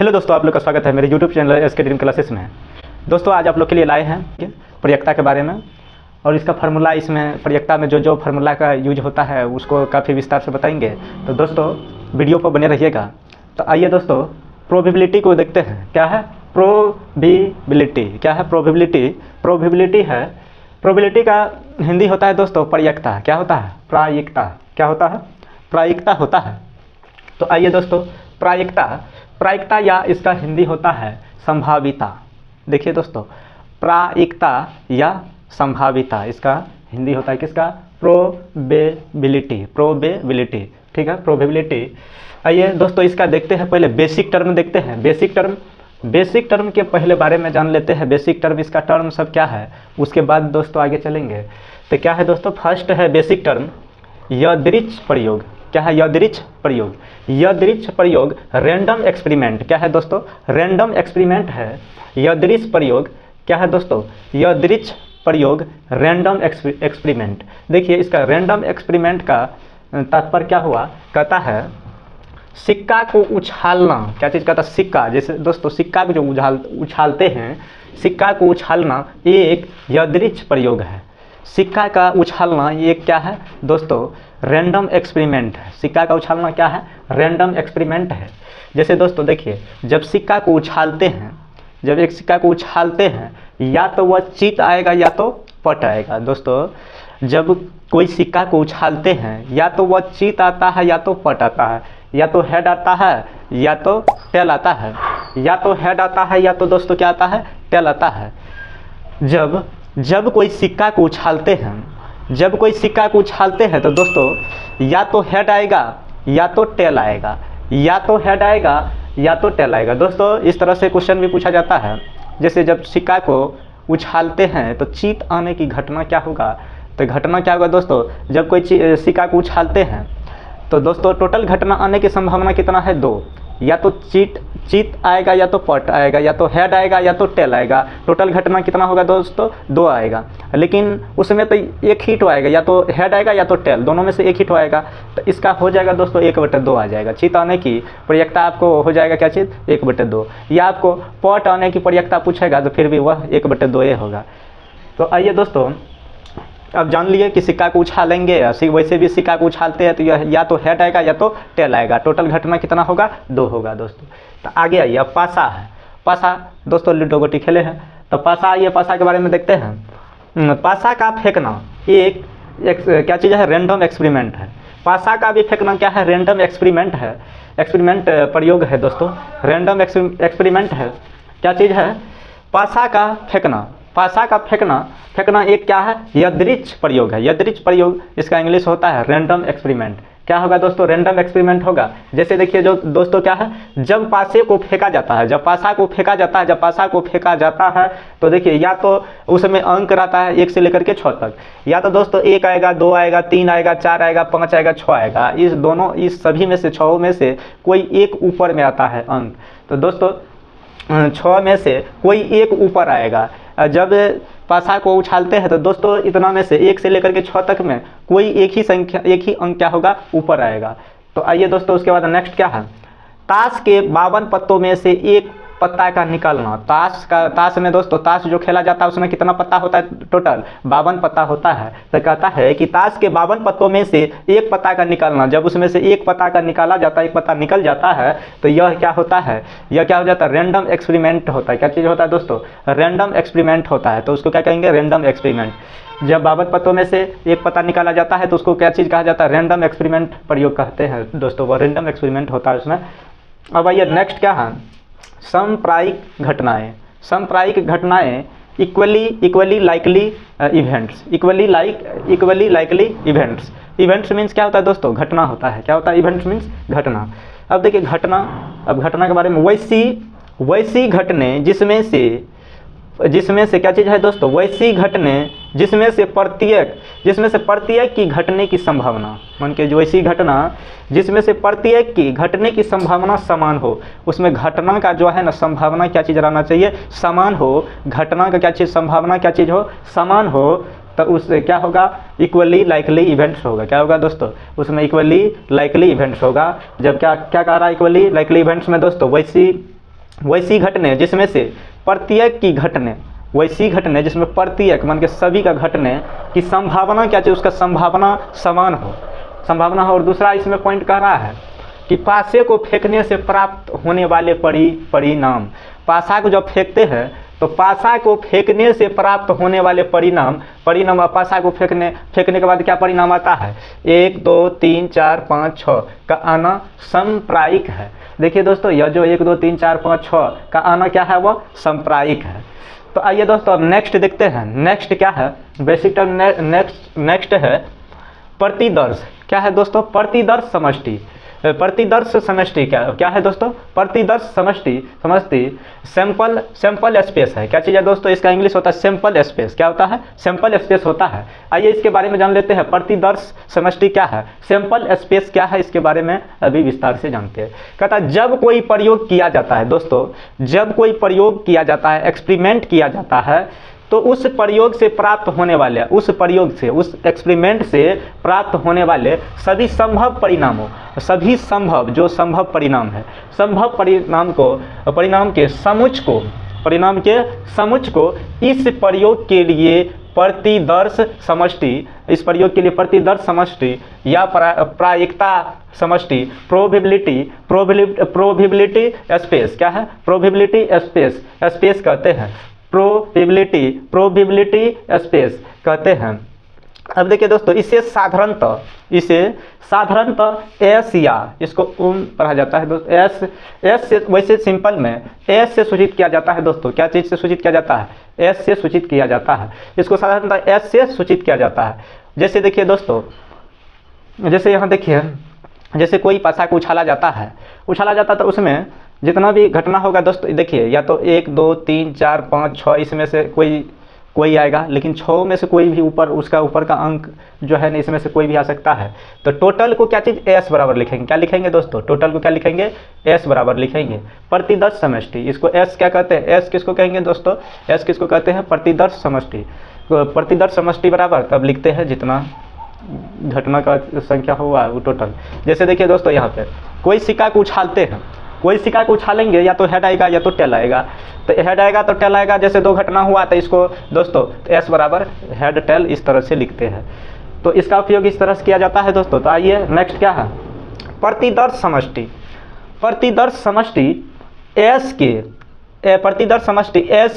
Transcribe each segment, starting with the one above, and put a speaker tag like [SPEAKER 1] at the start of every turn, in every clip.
[SPEAKER 1] Hello दोस्तों, आप लोग का स्वागत है मेरे YouTube channel SK Dream Classes में। दोस्तों आज आप लोग के लिए लाए हैं प्रयक्ता के बारे में और इसका फार्मूला, इसमें प्रयक्ता में जो फार्मूला का यूज होता है उसको काफ़ी विस्तार से बताएंगे। तो दोस्तों वीडियो पर बने रहिएगा। तो आइए दोस्तों प्रोबेबिलिटी को देखते हैं। क्या है प्रोबेबिलिटी? क्या है प्रोबेबिलिटी? प्रोबेबिलिटी है, प्रोबेबिलिटी का हिंदी होता है दोस्तों प्रायिकता। क्या होता है? प्रायिकता। क्या होता है? प्रायिकता होता है। तो आइए दोस्तों प्रायिकता या इसका हिंदी होता है संभाविता। देखिए दोस्तों, प्रायिकता या संभाविता इसका हिंदी होता है किसका? प्रोबेबिलिटी। ठीक है, प्रोबेबिलिटी। आइए दोस्तों इसका देखते हैं, पहले बेसिक टर्म देखते हैं। बेसिक टर्म के पहले बारे में जान लेते हैं। बेसिक टर्म, इसका टर्म सब क्या है, उसके बाद दोस्तों आगे चलेंगे। तो क्या है दोस्तों? फर्स्ट है बेसिक टर्म यादृच्छ प्रयोग। क्या है? यादृच्छ प्रयोग। यादृच्छ प्रयोग रैंडम एक्सपेरिमेंट। क्या है दोस्तों? रैंडम एक्सपेरिमेंट है यादृच्छ प्रयोग। क्या है दोस्तों? यादृच्छ प्रयोग रैंडम एक्सपेरिमेंट। देखिए इसका रैंडम एक्सपेरिमेंट का तात्पर्य क्या हुआ? कहता है सिक्का को उछालना। क्या चीज़ कहता है? सिक्का। जैसे दोस्तों सिक्का को जो उछालते हैं, सिक्का को उछालना एक यादृच्छ प्रयोग है। सिक्का का उछालना ये क्या है दोस्तों? रैंडम एक्सपेरिमेंट है। सिक्का का उछालना क्या है? रैंडम एक्सपेरिमेंट है। जैसे दोस्तों देखिए, जब सिक्का को उछालते हैं, जब एक सिक्का को उछालते हैं, या तो वह चित आएगा या तो पट आएगा। दोस्तों जब कोई सिक्का को उछालते हैं, या तो वह चित आता है या तो पट आता है, या तो हेड आता है या तो टेल आता है, या तो हेड आता है या तो दोस्तों क्या आता है? टेल आता है। जब कोई सिक्का को उछालते हैं, तो दोस्तों या तो हेड आएगा या तो टेल आएगा, या तो हेड आएगा या तो टेल आएगा। दोस्तों इस तरह से क्वेश्चन भी पूछा जाता है। जैसे जब सिक्का को उछालते हैं तो चित आने की घटना क्या होगा? तो घटना क्या होगा दोस्तों? जब कोई सिक्का को उछालते हैं तो दोस्तों टोटल घटना आने की संभावना कितना है? 2। या तो चित आएगा या तो पट आएगा, या तो हेड आएगा या तो टेल आएगा। टोटल घटना कितना होगा दोस्तों? 2 आएगा। लेकिन उसमें तो एक ही तो आएगा, या तो हेड आएगा या तो टेल, दोनों में से एक ही तो आएगा। तो इसका हो जाएगा दोस्तों 1/2 आ जाएगा। चित आने की प्रयक्ता आपको हो जाएगा क्या चीज़? 1/2। या आपको पट आने की प्रयक्ता पूछेगा तो फिर भी वह 1/2 होगा। तो आइए दोस्तों अब जान लिए कि सिक्का को उछालेंगे, वैसे भी सिक्का को उछालते हैं तो या तो हेड आएगा या तो टेल आएगा। टोटल घटना कितना होगा? 2 होगा दोस्तों। तो आगे आइए, अब पासा है। पासा दोस्तों लूडो गोटी खेले हैं, तो पासा, आइए पासा के बारे में देखते हैं। पासा का फेंकना एक क्या चीज़ है? रैंडम एक्सपेरिमेंट है। पासा का भी फेंकना क्या है? रैंडम एक्सपेरिमेंट है। एक्सपेरिमेंट प्रयोग है दोस्तों, रैंडम एक्सपेरिमेंट है। क्या चीज़ है? पासा का फेंकना। पासा का फेंकना एक क्या है? यादृच्छ प्रयोग है। यादृच्छ प्रयोग इसका इंग्लिश होता है रैंडम एक्सपेरिमेंट। क्या होगा दोस्तों? रैंडम एक्सपेरिमेंट होगा। जैसे देखिए जो दोस्तों क्या है, जब पासे को फेंका जाता है, जब पासा को फेंका जाता है तो देखिए या तो उसमें अंक रहता है 1 से लेकर के 6 तक, या तो दोस्तों 1 आएगा, 2 आएगा, 3 आएगा, 4 आएगा, 5 आएगा, 6 आएगा। इस सभी में से 6 में से कोई एक ऊपर में आता है अंक। तो दोस्तों 6 में से कोई एक ऊपर आएगा। जब पासा को उछालते हैं तो दोस्तों इतना में से 1 से लेकर के 6 तक में कोई एक ही अंक क्या होगा? ऊपर आएगा। तो आइए दोस्तों उसके बाद नेक्स्ट क्या है? ताश के 52 पत्तों में से एक पत्ता का निकालना। ताश में दोस्तों, ताश जो खेला जाता है उसमें कितना पत्ता होता है? टोटल 52 पत्ता होता है। तो कहता है कि ताश के 52 पत्तों में से एक पत्ता का निकालना। जब उसमें से एक पत्ता का निकाला जाता है, एक पत्ता निकल जाता है, तो यह क्या होता है? यह क्या हो जाता है? रैंडम एक्सपेरिमेंट होता है। क्या चीज़ होता है दोस्तों? रैंडम एक्सपेरिमेंट होता है। तो उसको क्या कहेंगे? Random experiment. जब 52 पत्तों में से एक पत्ता निकाला जाता है तो उसको क्या चीज़ कहा जाता है? रैंडम एक्सपेरिमेंट प्रयोग कहते हैं दोस्तों। वह रैंडम एक्सपेरिमेंट होता है उसमें। अब आइए नेक्स्ट क्या है? समप्रायिक घटनाएं। समप्रायिक घटनाएं equally likely events. Equally likely events. Events means क्या होता है दोस्तों? घटना होता है। क्या होता है? इवेंट्स मीन्स घटना। अब देखिए घटना के बारे में, वैसी घटने जिसमें से क्या चीज़ है दोस्तों? वैसी घटने जिसमें से प्रत्येक की घटने की संभावना, मान के वैसी घटना जिसमें से प्रत्येक की घटने की संभावना समान हो। उसमें घटना का जो है ना संभावना क्या चीज़ रहना चाहिए? समान हो। घटना का क्या चीज़ संभावना क्या चीज़ हो? समान हो। तो उससे क्या होगा? इक्वली लाइकली इवेंट्स होगा। क्या होगा दोस्तों? उसमें इक्वली लाइकली इवेंट्स होगा। जब क्या कह रहा है? इक्वली लाइकली इवेंट्स में दोस्तों वैसी घटने जिसमें से प्रत्येक की घटने, वैसी घटने जिसमें प्रत्येक मान के सभी का घटने की संभावना क्या चाहिए, उसका संभावना समान हो, संभावना हो। और दूसरा इसमें पॉइंट कह रहा है कि पासे को फेंकने से प्राप्त होने वाले परिणाम, पासा को जब फेंकते हैं तो पासा को फेंकने से प्राप्त होने वाले परिणाम, पासा को फेंकने के बाद क्या परिणाम आता है, 1 2 3 4 5 6 का आना समप्रायिक है। देखिए दोस्तों, यह जो 1 2 3 4 5 6 का आना क्या है, वह समप्रायिक है। तो आइए दोस्तों अब नेक्स्ट देखते हैं। नेक्स्ट क्या है, बेसिक टर्म नेक्स्ट है प्रतिदर्श। क्या है दोस्तों, प्रतिदर्श समष्टि। प्रतिदर्श समष्टि क्या है दोस्तों, प्रतिदर्श समष्टि सैंपल स्पेस है। क्या चीज़ है दोस्तों, इसका इंग्लिश होता है सैंपल स्पेस। क्या होता है, सैंपल स्पेस होता है। आइए इसके बारे में जान लेते हैं, प्रतिदर्श समष्टि क्या है, सैंपल स्पेस क्या है, इसके बारे में अभी विस्तार से जानते हैं। कहता है जब कोई प्रयोग किया जाता है दोस्तों, जब कोई प्रयोग किया जाता है, एक्सपेरिमेंट किया जाता है, तो उस प्रयोग से प्राप्त होने वाले, उस एक्सपेरिमेंट से प्राप्त होने वाले सभी संभव परिणामों, सभी संभव जो संभव परिणाम है, संभव परिणाम के समुच्च को इस प्रयोग के लिए प्रतिदर्श समष्टि, इस प्रयोग के लिए प्रतिदर्श समष्टि या प्रायिकता समष्टि, प्रोबेबिलिटी स्पेस, क्या है, प्रोबेबिलिटी स्पेस कहते हैं, प्रोबेबिलिटी स्पेस कहते हैं। अब देखिए दोस्तों, इसे साधारणतः एस या इसको पढ़ा जाता है दोस्तों, एस से, वैसे सिंपल में एस से सूचित किया जाता है दोस्तों। क्या चीज़ से सूचित किया जाता है, एस से सूचित किया जाता है। इसको साधारणतः एस से सूचित किया जाता है। जैसे देखिए दोस्तों, जैसे यहाँ देखिए, जैसे कोई पासा को उछाला जाता है तो उसमें जितना भी घटना होगा दोस्तों, देखिए या तो 1 2 3 4 5 6 इसमें से कोई आएगा, लेकिन 6 में से कोई भी उसका ऊपर का अंक जो है ना, इसमें से कोई भी आ सकता है। तो टोटल को क्या चीज़ एस बराबर लिखेंगे, क्या लिखेंगे दोस्तों, टोटल को क्या लिखेंगे, एस बराबर लिखेंगे। प्रतिदर्श समष्टि, इसको एस क्या कहते हैं, एस किसको कहेंगे दोस्तों, एस किसको कहते हैं, प्रतिदर्श समष्टि। प्रतिदर्श समष्टि बराबर तब लिखते हैं जितना घटना का संख्या हुआ वो टोटल। जैसे देखिए दोस्तों, यहाँ पे कोई सिक्का को उछालते हैं, कोई सिक्का को उछालेंगे या तो हेड आएगा या तो टेल आएगा। तो हेड आएगा तो टेल आएगा, जैसे 2 घटना हुआ तो इसको दोस्तों एस बराबर हेड टेल इस तरह से लिखते हैं। तो इसका उपयोग इस तरह से किया जाता है दोस्तों। तो आइए नेक्स्ट क्या है, प्रतिदर्श समष्टि। प्रतिदर्श समष्टि एस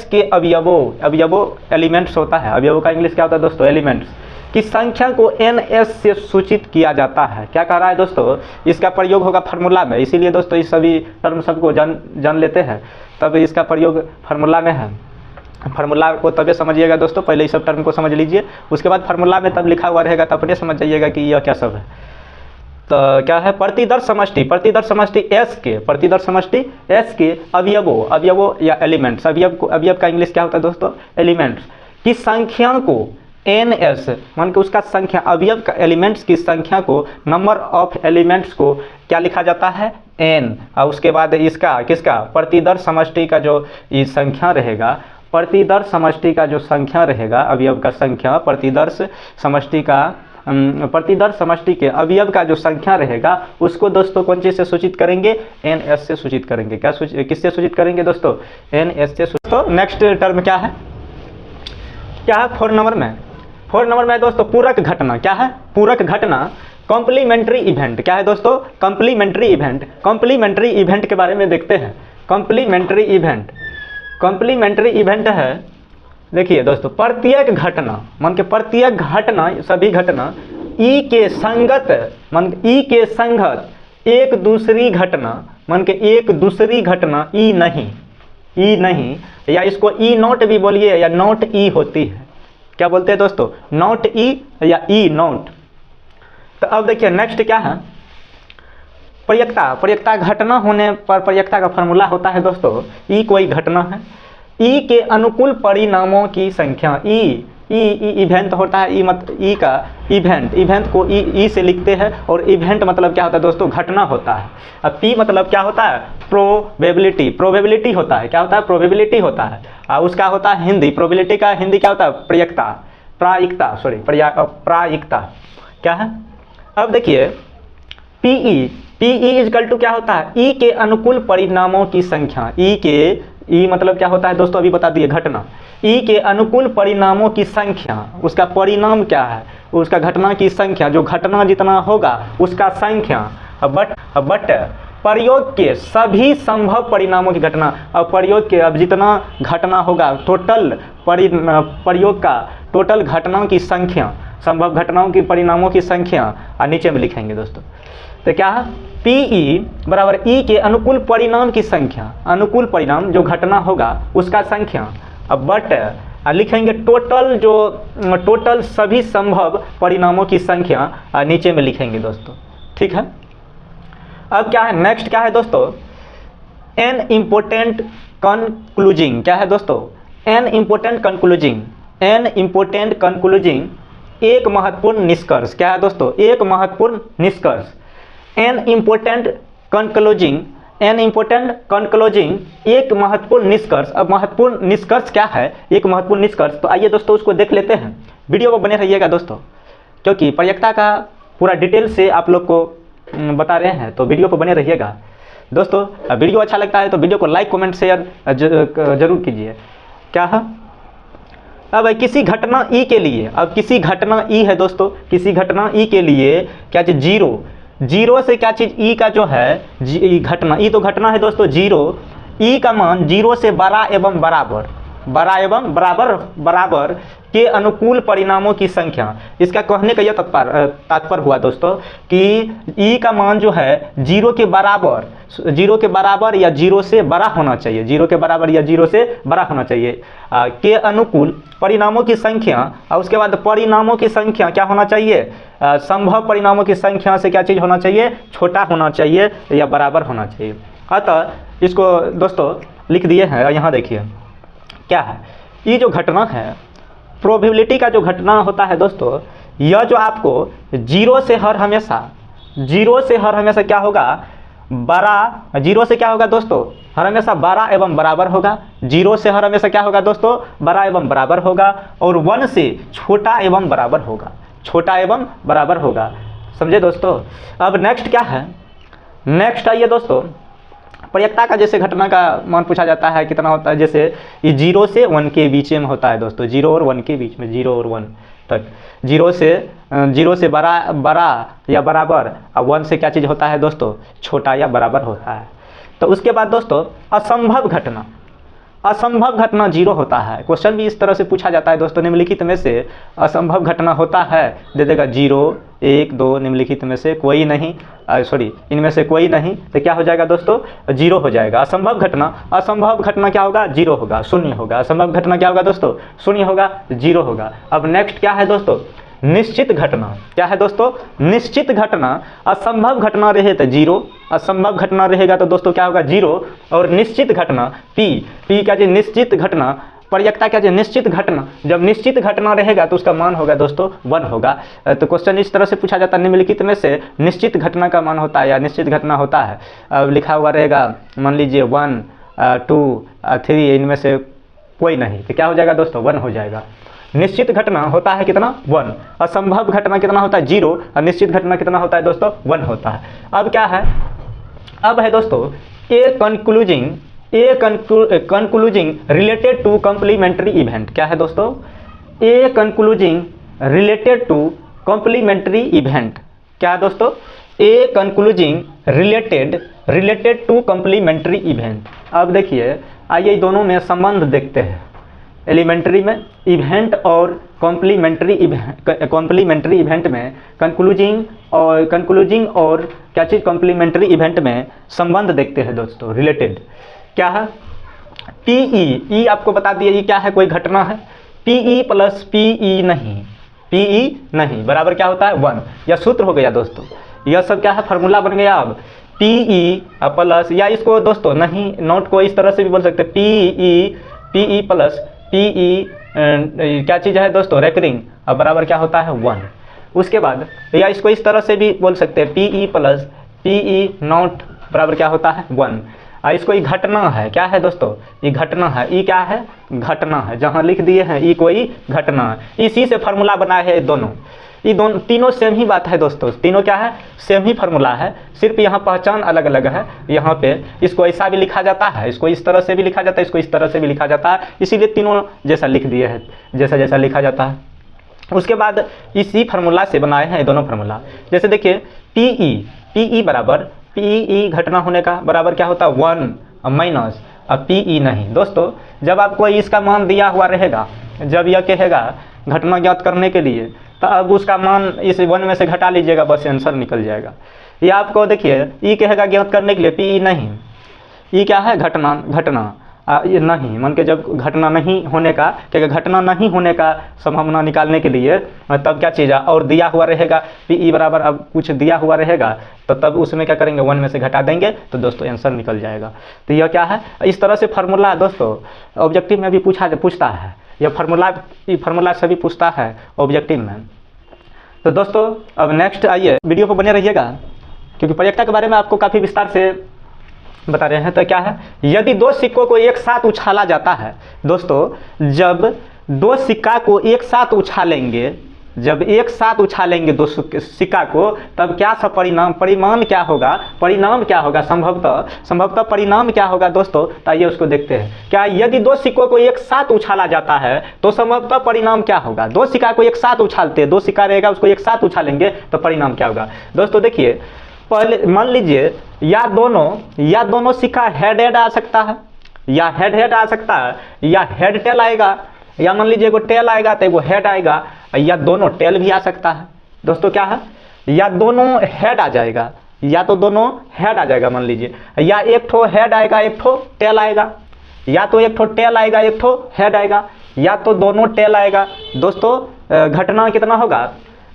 [SPEAKER 1] के अवयवों एलिमेंट्स होता है। अवयवों का इंग्लिश क्या होता है दोस्तों, एलिमेंट्स की संख्या को NS से सूचित किया जाता है। क्या कह रहा है दोस्तों, इसका प्रयोग होगा फार्मूला में, इसीलिए दोस्तों इस सभी टर्म सबको जान लेते हैं, तब इसका प्रयोग फार्मूला में है। फार्मूला को तभी समझिएगा दोस्तों, पहले इस सब टर्म को समझ लीजिए, उसके बाद फार्मूला में तब लिखा हुआ रहेगा, तब अपने समझ जाइएगा कि यह क्या सब है। तो क्या है, प्रतिदर्श समष्टि एस के अवयवों या एलिमेंट्स, अवयव का इंग्लिश क्या होता है दोस्तों, एलिमेंट्स की संख्या को NS मान के उसका संख्या, अवयव का एलिमेंट्स की संख्या को, नंबर ऑफ एलिमेंट्स को क्या लिखा जाता है, N। और उसके बाद इसका किसका, प्रतिदर्श समष्टि का जो ये संख्या रहेगा, प्रतिदर्श समष्टि का जो संख्या रहेगा, अवयव का संख्या, प्रतिदर्श समष्टि के अवयव का जो संख्या रहेगा, उसको दोस्तों कौन चीज़ से सूचित करेंगे, NS से सूचित करेंगे। किससे सूचित करेंगे दोस्तों, NS से। तो नेक्स्ट टर्म क्या है 4 नंबर में दोस्तों पूरक घटना। क्या है, पूरक घटना, कॉम्प्लीमेंट्री इवेंट। क्या है दोस्तों, कॉम्प्लीमेंट्री इवेंट के बारे में देखते हैं। कॉम्प्लीमेंट्री इवेंट है, देखिए दोस्तों, प्रत्येक घटना सभी घटना ई के संगत एक दूसरी घटना ई नहीं, या इसको ई नॉट भी बोलिए या नॉट ई होती है। क्या बोलते हैं दोस्तों, नॉट ई या ई नॉट। तो अब देखिए नेक्स्ट क्या है, प्रयक्ता घटना होने पर प्रयक्ता का फॉर्मूला होता है दोस्तों, ई कोई घटना है, ई के अनुकूल परिणामों की संख्या, ई इवेंट होता है, ई का इवेंट को ई से लिखते हैं, और इवेंट मतलब क्या होता है दोस्तों, घटना होता है। अब पी मतलब क्या होता है, प्रोबेबिलिटी होता है। क्या होता है, प्रोबेबिलिटी होता है। और उसका होता है हिंदी, प्रोबेबिलिटी का हिंदी क्या होता है, प्रायिकता। क्या है, अब देखिए पीई PE इजकल टू क्या होता है, E के अनुकूल परिणामों की संख्या। E मतलब क्या होता है दोस्तों, अभी बता दिए, घटना। E के अनुकूल परिणामों की संख्या, उसका परिणाम क्या है, उसका घटना की संख्या, जो घटना जितना होगा उसका संख्या, बट प्रयोग के सभी संभव परिणामों की घटना। अब प्रयोग के, अब जितना घटना होगा, टोटल प्रयोग का टोटल घटनाओं की संख्या, संभव घटनाओं की परिणामों की संख्या नीचे में लिखेंगे दोस्तों। तो क्या है, PE बराबर E के अनुकूल परिणाम की संख्या, अनुकूल परिणाम जो घटना होगा उसका संख्या, अब बट लिखेंगे टोटल सभी संभव परिणामों की संख्या नीचे में लिखेंगे दोस्तों। ठीक है। अब क्या है, नेक्स्ट क्या है दोस्तों, एन इम्पोर्टेंट कंक्लूजिंग। क्या है दोस्तों, एन इम्पोर्टेंट कंक्लूजिंग। एन इम्पोर्टेंट कंक्लूजिंग, एक महत्वपूर्ण निष्कर्ष। क्या है दोस्तों, एक महत्वपूर्ण निष्कर्ष। एन इम्पोर्टेंट कंक्लूजिंग, एन इम्पोर्टेंट कंक्लूजिंग, एक महत्वपूर्ण निष्कर्ष। अब महत्वपूर्ण निष्कर्ष क्या है, एक महत्वपूर्ण निष्कर्ष, तो आइए दोस्तों उसको देख लेते हैं। वीडियो को बने रहिएगा दोस्तों, क्योंकि प्रयोक्ता का पूरा डिटेल से आप लोग को बता रहे हैं, तो वीडियो को बने रहिएगा दोस्तों। वीडियो अच्छा लगता है तो वीडियो को लाइक कमेंट शेयर जरूर कीजिए। क्या है, अब किसी घटना E के लिए, अब किसी घटना E है दोस्तों, किसी घटना E के लिए क्या चीज, जीरो से क्या चीज E का जो है घटना, E तो घटना है दोस्तों, जीरो, E का मान 0 से बड़ा एवं बराबर के अनुकूल परिणामों की संख्या। इसका कहने का यह तात्पर्य हुआ दोस्तों कि E का मान जो है 0 के बराबर या 0 से बड़ा होना चाहिए, 0 के बराबर या 0 से बड़ा होना चाहिए के अनुकूल परिणामों की संख्या। और उसके बाद परिणामों की संख्या क्या होना चाहिए, संभव परिणामों की संख्या से क्या चीज़ होना चाहिए, छोटा होना चाहिए या बराबर होना चाहिए। अतः इसको दोस्तों लिख दिए हैं। यहाँ देखिए क्या है, ये जो घटना है, प्रोबेबिलिटी का जो घटना होता है दोस्तों, यह जो आपको 0 से हर हमेशा क्या होगा, बड़ा, 0 से क्या होगा दोस्तों, हर हमेशा बड़ा एवं बराबर होगा। 0 से हर हमेशा क्या होगा दोस्तों, बड़ा एवं बराबर होगा। और 1 से छोटा एवं बराबर होगा, छोटा एवं बराबर होगा। समझे दोस्तों। अब नेक्स्ट क्या है, नेक्स्ट आइए दोस्तों, प्रयोक्ता का जैसे घटना का मान पूछा जाता है कितना होता है, जैसे ये 0 से 1 के बीच में होता है दोस्तों, 0 और 1 के बीच में, 0 और 1 तक, 0 से बड़ा या बराबर, और 1 से क्या चीज़ होता है दोस्तों, छोटा या बराबर होता है। तो उसके बाद दोस्तों असंभव घटना, असंभव घटना 0 होता है। क्वेश्चन भी इस तरह से पूछा जाता है दोस्तों, निम्नलिखित में से असंभव घटना होता है, दे देगा 0, 1, 2, निम्नलिखित में से कोई नहीं, इनमें से कोई नहीं, तो क्या हो जाएगा दोस्तों, 0 हो जाएगा। असंभव घटना क्या होगा, 0 होगा, शून्य होगा। असंभव घटना क्या होगा दोस्तों, शून्य होगा, 0 होगा। अब नेक्स्ट क्या है दोस्तों, निश्चित घटना। क्या है दोस्तों, निश्चित घटना। असंभव घटना रहे तो 0, असंभव घटना रहेगा तो दोस्तों क्या होगा, 0। और निश्चित घटना P क्या चीज, निश्चित घटना, प्रयोक्ता क्या चीज, निश्चित घटना। जब निश्चित घटना रहेगा तो उसका मान होगा दोस्तों 1 होगा। तो क्वेश्चन इस तरह से पूछा जाता है, निम्नलिखित में से निश्चित घटना का मान होता है या निश्चित घटना होता है। अब लिखा हुआ रहेगा, मान लीजिए 1, 2, 3, इनमें से कोई नहीं, तो क्या हो जाएगा दोस्तों, 1 हो जाएगा। निश्चित घटना होता है कितना, 1। असंभव घटना कितना होता है, 0। और निश्चित घटना कितना होता है दोस्तों, 1 होता है। अब क्या है, अब है दोस्तों कंक्लूजिंग रिलेटेड टू कॉम्प्लीमेंट्री इवेंट। क्या है दोस्तों, कंक्लूजिंग रिलेटेड टू कॉम्प्लीमेंट्री इवेंट। क्या है दोस्तों, कंक्लूजिंग रिलेटेड टू कॉम्प्लीमेंट्री इवेंट। अब देखिए, आइए दोनों में संबंध देखते हैं। एलिमेंट्री में इवेंट और कॉम्प्लीमेंट्री इवेंट में कंक्लूजिंग और क्या चीज़, कॉम्प्लीमेंट्री इवेंट में संबंध देखते हैं दोस्तों, रिलेटेड। क्या है, PE आपको बता दिया, ये क्या है, कोई घटना है। PE प्लस PE नहीं बराबर क्या होता है, 1। यह सूत्र हो गया दोस्तों, यह सब क्या है, फार्मूला बन गया। अब PE प्लस, या इसको दोस्तों नहीं, नोट को इस तरह से भी बोल सकते हैं, PE प्लस PE क्या चीज़ है दोस्तों, रेकरिंग, अब बराबर क्या होता है, 1। उसके बाद या इसको इस तरह से भी बोल सकते हैं, PE प्लस PE नॉट बराबर क्या होता है, 1। इसको ये घटना है। क्या है दोस्तों, ये घटना है। ये क्या है, घटना है। जहाँ लिख दिए हैं ये कोई घटना है। इसी से फार्मूला बना है दोनों, ये दोनों तीनों सेम ही बात है दोस्तों, तीनों क्या है, सेम ही फार्मूला है, सिर्फ यहाँ पहचान अलग अलग है। यहाँ पे इसको ऐसा भी लिखा जाता है, इसको इस तरह से भी लिखा जाता है, इसको इस तरह से भी लिखा जाता है, इसीलिए तीनों जैसा लिख दिए हैं, जैसा जैसा लिखा जाता है। उसके बाद इसी फार्मूला से बनाए हैं ये दोनों फार्मूला। जैसे देखिए PE बराबर PE घटना होने का बराबर क्या होता है 1 माइनस PE नहीं। दोस्तों जब आपको इसका मान दिया हुआ रहेगा, जब यह कहेगा घटना ज्ञात करने के लिए, तो अब उसका मान इस 1 में से घटा लीजिएगा, बस आंसर निकल जाएगा। ये आपको देखिए ई कहेगा ज्ञात करने के लिए, PE नहीं, ई क्या है घटना ये नहीं, मान के जब घटना नहीं होने का, क्योंकि घटना नहीं होने का संभावना निकालने के लिए तब क्या चीज़ है, और दिया हुआ रहेगा PE बराबर, अब कुछ दिया हुआ रहेगा तो तब उसमें क्या करेंगे 1 में से घटा देंगे, तो दोस्तों आंसर निकल जाएगा। तो यह क्या है, इस तरह से फार्मूला दोस्तों ऑब्जेक्टिव में भी पूछता है, यह फार्मूला सभी पूछता है ऑब्जेक्टिव में। तो दोस्तों अब नेक्स्ट आइए, वीडियो पर बने रहिएगा, क्योंकि प्रोजेक्टा के बारे में आपको काफ़ी विस्तार से बता रहे हैं। तो क्या है, यदि दो सिक्कों को एक साथ उछाला जाता है, दोस्तों जब दो सिक्का को एक साथ उछालेंगे, जब एक साथ उछालेंगे दो सिक्का को, तब क्या सा परिणाम क्या होगा, संभवतः परिणाम क्या होगा दोस्तों, तो आइए उसको देखते हैं। क्या यदि दो सिक्कों को एक साथ उछाला जाता है तो संभवतः परिणाम क्या होगा, दो सिक्का को एक साथ उछालते हैं, दो सिक्का रहेगा उसको एक साथ उछालेंगे तो परिणाम क्या होगा। दोस्तों देखिए, पहले मान लीजिए या दोनों सिक्का हेड आ सकता है, या हेड आ सकता है, या हेड टेल आएगा, या मान लीजिए एगो टेल आएगा तो एगो हेड आएगा, या दोनों टेल भी आ सकता है। दोस्तों क्या है, या दोनों हेड आ जाएगा, या तो दोनों हेड आ जाएगा मान लीजिए, या एक ठो हेड आएगा एक ठो टेल आएगा, या तो एक ठो टेल आएगा एक ठो हेड आएगा, या तो दोनों टेल आएगा। दोस्तों घटना कितना होगा,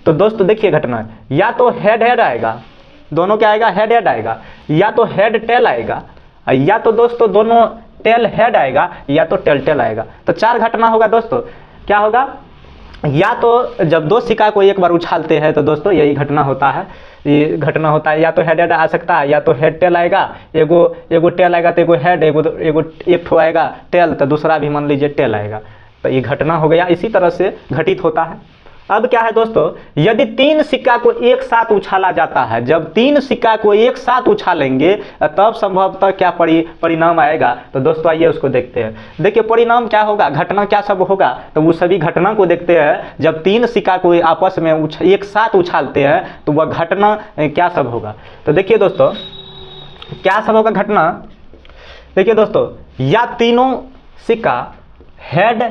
[SPEAKER 1] तो दोस्तों देखिए घटना या तो हेड आएगा, दोनों क्या आएगा, हेड आएगा, या तो हेड टेल आएगा, या तो दोस्तों दोनों टेल हेड आएगा, या तो टेल आएगा। तो 4 घटना होगा दोस्तों। क्या होगा, या तो जब दो सिक्का को एक बार उछालते हैं तो दोस्तों यही घटना होता है, ये घटना होता है, या तो हेड आ सकता है, या तो हेड टेल आएगा, एगो टेल आएगा तो एगो हेड, एक ठो आएगा टेल तो दूसरा भी मान लीजिए टेल आएगा, तो ये घटना हो गया। इसी तरह से घटित होता है। अब क्या है दोस्तों, यदि 3 सिक्का को एक साथ उछाला जाता है, जब 3 सिक्का को एक साथ उछालेंगे तब संभवतः क्या परिणाम आएगा, तो दोस्तों आइए उसको देखते हैं। देखिए परिणाम क्या होगा, घटना क्या सब होगा, तो वो सभी घटना को देखते हैं। जब 3 सिक्का को आपस में एक साथ उछालते हैं तो वह घटना क्या सब होगा। तो देखिए दोस्तों क्या सब होगा घटना। देखिए दोस्तों, या तीनों सिक्का हेड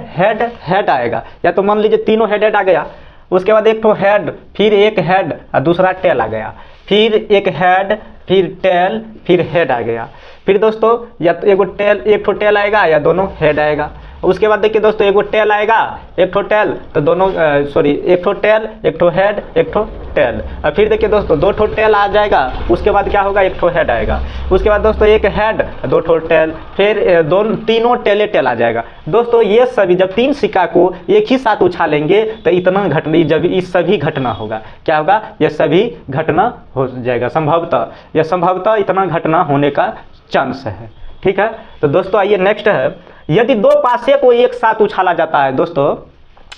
[SPEAKER 1] आएगा, या तो मान लीजिए तीनों हेड आ गया, उसके बाद एक ठो हेड, फिर एक हेड और दूसरा टेल आ गया, फिर एक हेड, फिर टेल, फिर हेड आ गया। फिर दोस्तों या तो एक ठो टेल आएगा, या दोनों हेड आएगा। उसके बाद देखिए दोस्तों एगो टेल आएगा, एक ठो टेल, तो दोनों एक ठो टेल, एक ठो हेड, एक ठो टेल। और फिर देखिए दोस्तों 2 ठो टेल आ जाएगा, उसके बाद क्या होगा, एक ठो हेड आएगा। उसके बाद दोस्तों एक हेड, 2 ठो टेल, फिर तीनों टेल आ जाएगा। दोस्तों ये सभी जब 3 सिक्का को एक ही साथ उछालेंगे तो इतना घटना, जब इस सभी घटना होगा, क्या होगा, यह सभी घटना हो जाएगा। संभवतः इतना घटना होने का चांस है। ठीक है, तो दोस्तों आइए नेक्स्ट है, यदि 2 पासे को एक साथ उछाला जाता है। दोस्तों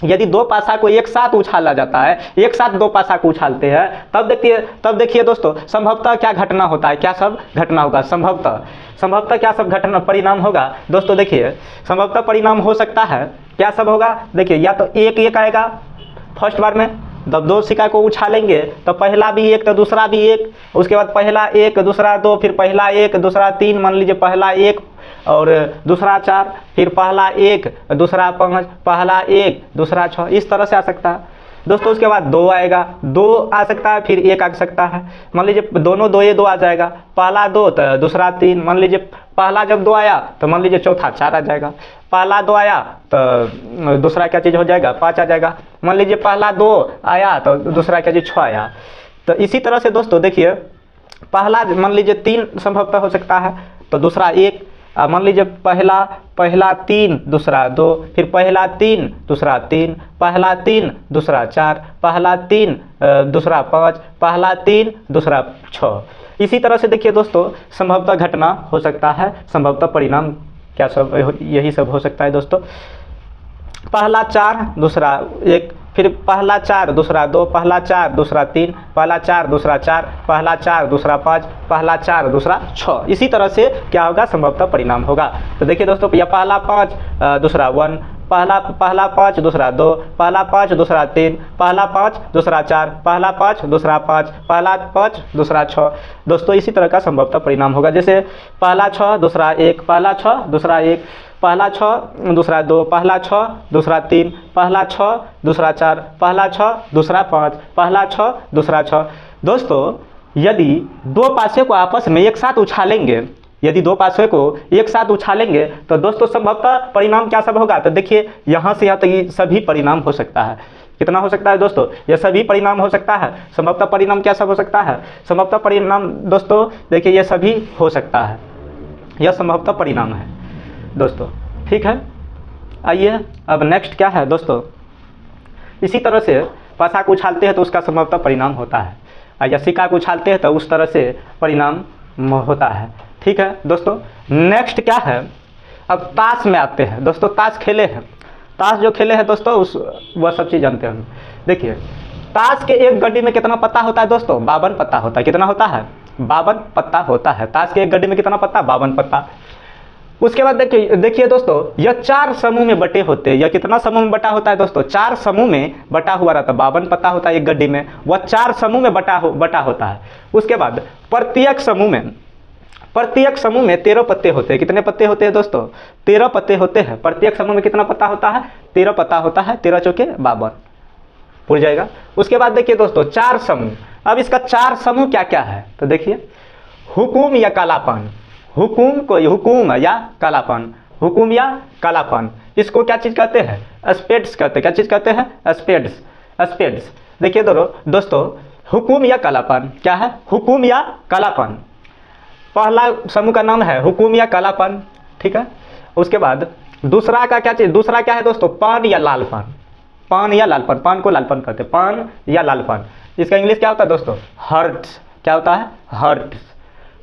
[SPEAKER 1] यदि 2 पासा को एक साथ उछाला जाता है, एक साथ 2 पासा को उछालते हैं, तब देखिए दोस्तों संभवतः क्या घटना होता है, क्या सब घटना होगा। संभवतः क्या सब घटना परिणाम होगा। दोस्तों देखिए संभवतः परिणाम हो सकता है, क्या सब होगा। देखिए या तो एक आएगा फर्स्ट बार में, जब 2 सिक्का को उछालेंगे तो पहला भी 1 तो दूसरा भी 1, उसके बाद पहला 1 दूसरा 2, फिर पहला 1 दूसरा 3, मान लीजिए पहला 1 और दूसरा 4, फिर पहला 1 दूसरा 5, पहला 1 दूसरा 6, इस तरह से आ सकता है दोस्तों। उसके बाद 2 आएगा, 2 आ सकता है, फिर 1 आ सकता है। मान लीजिए दोनों 2 आ जाएगा, पहला 2 तो दूसरा 3, मान लीजिए पहला जब 2 आया तो मान लीजिए चौथा 4 आ जाएगा। पहला 2 आया तो दूसरा क्या चीज़ हो जाएगा, 5 आ जाएगा। मान लीजिए पहला 2 आया तो दूसरा क्या चीज़ 6 आया। तो इसी तरह से दोस्तों देखिए पहला मान लीजिए 3 संभवतः हो सकता है, तो दूसरा 1, मान लीजिए पहला 3 दूसरा 2, फिर पहला 3 दूसरा 3, पहला 3 दूसरा 4, पहला 3 दूसरा 5, पहला 3 दूसरा 6। इसी तरह से देखिए दोस्तों संभवतः घटना हो सकता है, संभवतः परिणाम क्या सब, यही सब हो सकता है दोस्तों। पहला 4 दूसरा 1, फिर पहला 4 दूसरा 2, पहला 4 दूसरा 3, पहला 4 दूसरा 4, पहला 4 दूसरा 5, पहला 4 दूसरा 6। इसी तरह से क्या होगा, संभवतः परिणाम होगा। तो देखिए दोस्तों, यह पहला 5 दूसरा 1, पहला 5 दूसरा 2, पहला 5 दूसरा 3, पहला 5 दूसरा 4, पहला 5 दूसरा 5, पहला 5 दूसरा 6। दोस्तों इसी तरह का संभवतः परिणाम होगा। जैसे पहला 6 दूसरा 1, पहला 6 दूसरा 1, पहला 6 दूसरा 2, पहला 6 दूसरा 3, पहला 6 दूसरा 4, पहला 6 दूसरा 5, पहला 6 दूसरा 6। दोस्तों यदि दो पासे को आपस में एक साथ उछालेंगे, यदि दो पासे को एक साथ उछालेंगे तो दोस्तों संभवतः परिणाम क्या सब होगा। तो देखिए यहाँ से यहाँ तक ये सभी परिणाम हो सकता है। कितना हो सकता है दोस्तों, यह सभी परिणाम हो सकता है। संभवतः परिणाम क्या सब हो सकता है, संभवतः परिणाम दोस्तों देखिए यह सभी हो सकता है, यह संभवतः परिणाम है दोस्तों। ठीक है, आइए अब नेक्स्ट क्या है दोस्तों। इसी तरह से पासा को उछालते हैं तो उसका संभवतः परिणाम होता है, या सिक्का को उछालते हैं तो उस तरह से परिणाम होता है। ठीक है दोस्तों, नेक्स्ट क्या है, अब ताश में आते हैं दोस्तों। ताश खेले हैं, ताश जो खेले हैं दोस्तों उस वह सब चीज़ जानते हैं। देखिए ताश के एक गड्डी में कितना पत्ता होता है दोस्तों, 52 पत्ता होता है। कितना होता है, 52 पत्ता होता है। ताश के एक गड्डी में कितना पत्ता, 52 पत्ता। उसके बाद देखिए दोस्तों, यह 4 समूह में बटे होते हैं। यह कितना समूह में बटा होता है दोस्तों, 4 समूह में बटा हुआ रहता है। 52 पत्ता होता है एक गड्डी में, वह 4 समूह में बटा होता है। उसके बाद प्रत्येक समूह में 13 पत्ते होते हैं। कितने पत्ते होते हैं दोस्तों, 13 पत्ते होते हैं। प्रत्येक समूह में कितना पत्ता होता है, 13 पत्ता होता है। 13 चौके 52 पूर जाएगा। उसके बाद देखिए दोस्तों 4 समूह। अब इसका 4 समूह क्या क्या है, तो देखिए हुकुम या कालापन, हुकुम या कालापन, हुकुम या कालापन, इसको क्या चीज़ कहते हैं, स्पेड्स कहते हैं। क्या चीज़ कहते हैं, स्पेड्स। देखिए दोस्तों हुकुम या कालापन क्या है, हुकुम या कालापन। पहला समूह का नाम है हुकुम या कालापन। ठीक है, उसके बाद दूसरा का क्या चीज़, दूसरा क्या है दोस्तों, पान या लालपन। पान या लालपन, पान को लालपन कहते हैं, पान या लालपन। इसका इंग्लिश क्या होता है दोस्तों, हर्ट्स। क्या होता है, हर्ट्स।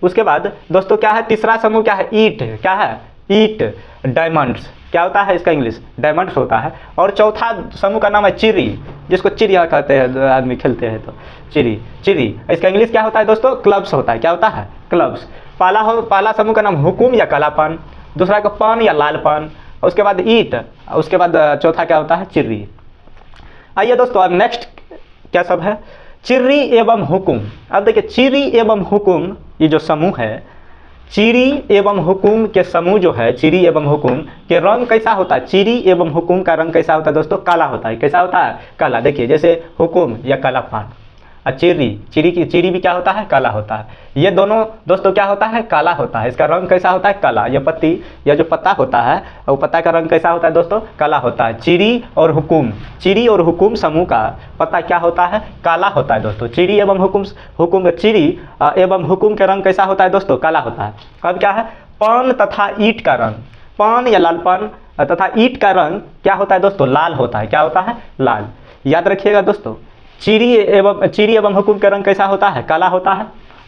[SPEAKER 1] उसके बाद दोस्तों क्या है, तीसरा समूह क्या है, ईट। क्या है, ईट, डायमंड्स। क्या होता है इसका इंग्लिश, डायमंड्स होता है। और चौथा समूह का नाम है चिरी, जिसको चिड़िया कहते हैं, आदमी खेलते हैं तो चिरी। इसका इंग्लिश क्या होता है दोस्तों, क्लब्स होता है। क्या होता है, क्लब्स। पहला समूह का नाम हुकुम या कालापन, दूसरा का पान या लालपन, उसके बाद ईट, उसके बाद चौथा क्या होता है, चिर्री। आइए दोस्तों अब नेक्स्ट क्या सब है, चिर्री एवं हुकुम। अब देखिए चिरी एवं हुकुम, ये जो समूह है, चिरी एवं हुकुम के समूह जो है, चिरी एवं हुकुम के रंग कैसा होता है, चिरी एवं हुकुम का रंग कैसा होता है दोस्तों, काला होता है। कैसा होता है, काला। देखिए जैसे हुकुम या काला पान, और चिरी भी क्या होता है, काला होता है। ये दोनों दोस्तों क्या होता है, काला होता है। इसका रंग कैसा होता है, काला। ये पत्ती या जो पत्ता होता है, वो पत्ता का रंग कैसा होता है दोस्तों, काला होता है। चिरी और हुकुम समूह का पत्ता क्या होता है, काला होता है दोस्तों। चिरी एवं चिरी एवं हुकुम के रंग कैसा होता है दोस्तों, काला होता है। अब क्या है, पान तथा ईंट का रंग, पान या लालपन तथा ईंट का रंग क्या होता है दोस्तों, लाल होता है। क्या होता है, लाल। याद रखिएगा दोस्तों, चिरी एवं हुकुम का रंग कैसा होता है, काला होता है।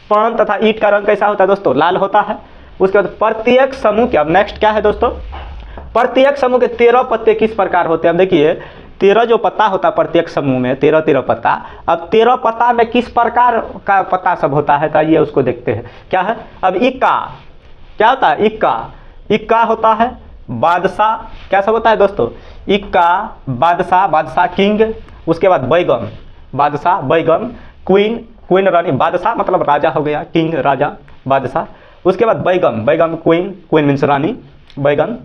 [SPEAKER 1] पान तथा ईंट का रंग कैसा होता है दोस्तों, लाल होता है। उसके बाद प्रत्येक समूह के, अब नेक्स्ट क्या है दोस्तों, प्रत्येक समूह के 13 पत्ते किस प्रकार होते हैं। अब देखिए 13 जो पत्ता होता है प्रत्येक समूह में, 13 पत्ता। अब 13 पत्ता में किस प्रकार का पत्ता सब होता है, तो आइए उसको देखते हैं। क्या है, अब इक्का क्या होता है, इक्का होता है। बादशाह क्या सब होता है दोस्तों, इक्का, बादशाह किंग। उसके बाद बैगन, बादशाह, बैगन, क्वीन रानी। बादशाह मतलब राजा हो गया, किंग राजा, बादशाह। उसके बाद बैगन क्वीन मीन्स रानी, बैगन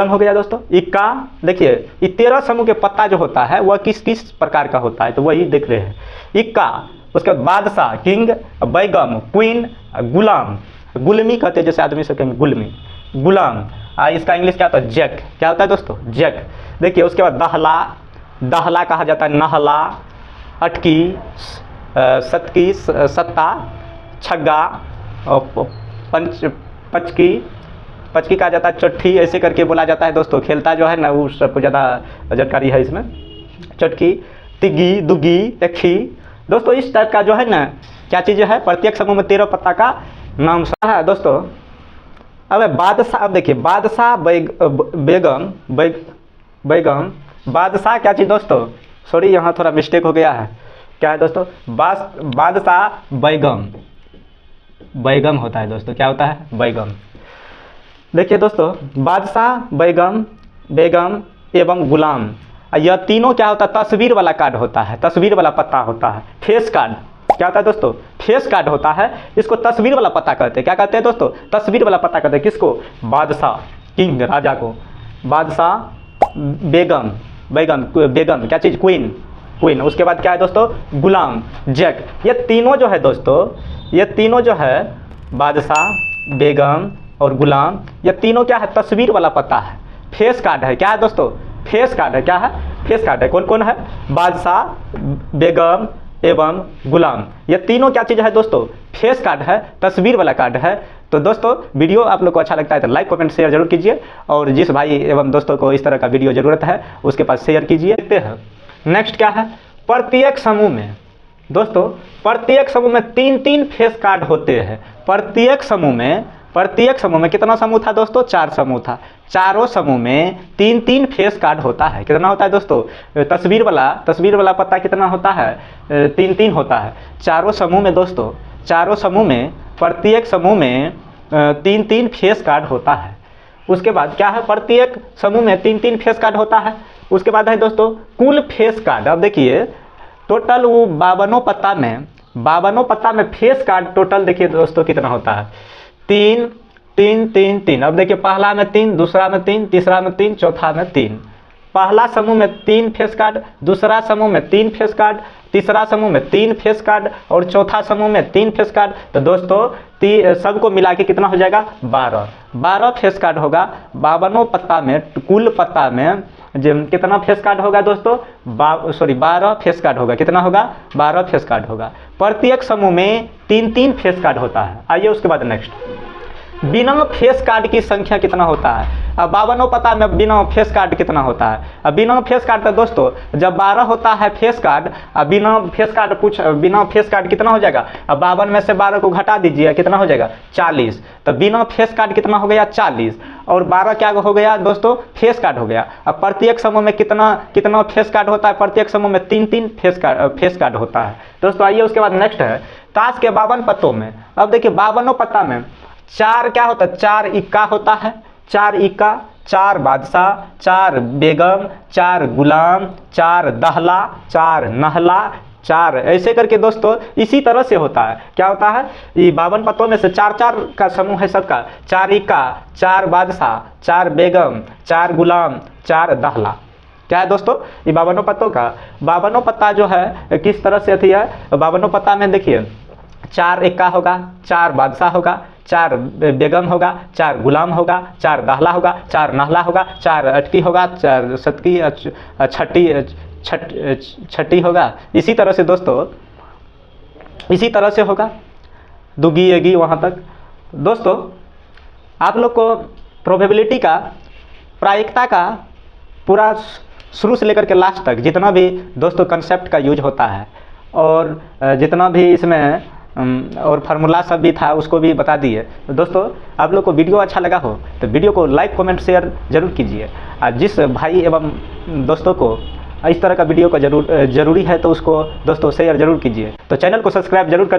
[SPEAKER 1] हो गया दोस्तों। इक्का, देखिए ये 13 समूह के पत्ता जो होता है वह किस किस प्रकार का होता है, तो वही देख रहे हैं। इक्का, उसके बाद बादशाह, किंग, बैगन, क्वीन, गुलाम, गुलमी कहते हैं, जैसे आदमी से कहेंगे गुलाम। इसका इंग्लिश क्या होता है, जैक। क्या होता है दोस्तों, जैक। देखिए उसके बाद दहला कहा जाता है, नहला, अटकी, सतकी, सत्ता, छग्गा, पचकी कहा जाता है, चट्टी, ऐसे करके बोला जाता है दोस्तों। खेलता जो है ना वो सबको ज़्यादा जानकारी है इसमें। चटकी, तिग्गी, दुग्गी, तखी। दोस्तों इस टाइप का जो है ना क्या चीज़ है, प्रत्येक समूह में 13 पत्ता का नाम है दोस्तों। अब बादशाह, अब देखिए बादशाह, बैगन, बादशाह क्या चीज़ दोस्तों, सॉरी यहाँ थोड़ा मिस्टेक हो गया है, क्या है दोस्तों, बादशाह बैगम, बैगम होता है दोस्तों, क्या होता है, बैगम। देखिए दोस्तों, बादशाह, बेगम एवं गुलाम, यह तीनों क्या होता है, तस्वीर वाला कार्ड होता है, तस्वीर वाला पत्ता होता है, फेस कार्ड। क्या होता है दोस्तों, फेस कार्ड होता है, इसको तस्वीर वाला पत्ता कहते हैं। क्या कहते हैं दोस्तों, तस्वीर वाला पत्ता कहते हैं। किसको, बादशाह, किंग, राजा को, बादशाह, बेगम क्या चीज़, क्वीन। उसके बाद क्या है दोस्तों, गुलाम, जैक। ये तीनों जो है दोस्तों, ये तीनों जो है, बादशाह, बेगम और गुलाम, ये तीनों क्या है, तस्वीर वाला पत्ता है, फेस कार्ड है। क्या है दोस्तों, फेस कार्ड है। क्या है, फेस कार्ड है। कौन कौन है, बादशाह, बेगम एवं गुलाम, ये तीनों क्या चीज़ है दोस्तों, फेस कार्ड है, तस्वीर वाला कार्ड है। तो दोस्तों वीडियो आप लोग को अच्छा लगता है तो लाइक कमेंट शेयर जरूर कीजिए, और जिस भाई एवं दोस्तों को इस तरह का वीडियो ज़रूरत है उसके पास शेयर कीजिए। देखते हैं नेक्स्ट क्या है, प्रत्येक समूह में दोस्तों, प्रत्येक समूह में 3-3 फेस कार्ड होते हैं। प्रत्येक समूह में कितना समूह था दोस्तों, 4 समूह था। चारों समूह में 3-3 फेस कार्ड होता है। कितना होता है दोस्तों, तस्वीर वाला पत्ता कितना होता है, 3-3 होता है चारों समूह में दोस्तों। चारों समूह में, प्रत्येक समूह में 3-3 फेस कार्ड होता है। उसके बाद क्या है, प्रत्येक समूह में 3-3 फेस कार्ड होता है। उसके बाद है दोस्तों कुल फेस कार्ड। अब देखिए टोटल वो 52 पत्ता में फेस कार्ड टोटल देखिए दोस्तों कितना होता है, 3 3 3 3। अब देखिए पहला में 3, दूसरा में 3, तीसरा में 3, चौथा में 3। पहला समूह में 3 फेस कार्ड, दूसरा समूह में 3 फेस कार्ड, तीसरा समूह में 3 फेस कार्ड और चौथा समूह में 3 फेस कार्ड। तो दोस्तों सबको मिला के कितना हो जाएगा, 12 फेस कार्ड होगा। 52 पत्ता में, कुल पत्ता में कितना फेस कार्ड होगा दोस्तों, 12 फेस कार्ड होगा। कितना होगा, 12 फेस कार्ड होगा। प्रत्येक समूह में 3-3 फेस कार्ड होता है। आइए उसके बाद नेक्स्ट, बिना फेस कार्ड की संख्या कितना होता है। अब 52 पता में बिना फेस कार्ड कितना होता है। अब बिना फेस कार्ड तो दोस्तों जब 12 होता है फेस कार्ड, अब बिना फेस कार्ड कितना हो जाएगा। अब 52 में से 12 को घटा दीजिए, कितना हो जाएगा, 40। तो बिना फेस कार्ड कितना हो गया, 40, और 12 क्या हो गया दोस्तों, फेस कार्ड हो गया। अब प्रत्येक समूह में कितना फेस कार्ड होता है, प्रत्येक समूह में 3-3 फेस कार्ड होता है दोस्तों। आइए उसके बाद नेक्स्ट है ताश के 52 पत्तों में। अब देखिए 52 पत्ता में 4 क्या होता है, 4 इक्का होता है, 4 इक्का, 4 बादशाह, 4 बेगम, 4 गुलाम, 4 दहला, 4 नहला, 4 ऐसे करके दोस्तों इसी तरह से होता है। क्या होता है, ये 52 पत्तों में से 4-4 का समूह है सबका, 4 इक्का, 4 बादशाह, 4 बेगम, 4 गुलाम, 4 दहला। क्या है दोस्तों, ये 52 पत्तों का 52 पत्ता जो है किस तरह से अथी है। 52 पत्ता में देखिए 4 इक्का होगा, 4 बादशाह होगा, 4 बेगम होगा, 4 गुलाम होगा, 4 दहला होगा, 4 नहला होगा, 4 अटकी होगा, 4 सतकी, छठी होगा। इसी तरह से दोस्तों, इसी तरह से होगा, दुगी एगी वहाँ तक। दोस्तों आप लोग को प्रोबेबिलिटी का, प्रायिकता का पूरा शुरू से लेकर के लास्ट तक जितना भी दोस्तों कंसेप्ट का यूज होता है, और जितना भी इसमें और फार्मूला सब भी था उसको भी बता दिए। तो दोस्तों आप लोग को वीडियो अच्छा लगा हो तो वीडियो को लाइक कमेंट शेयर जरूर कीजिए। और जिस भाई एवं दोस्तों को इस तरह का वीडियो का जरूरी है तो उसको दोस्तों शेयर जरूर कीजिए। तो चैनल को सब्सक्राइब जरूर कर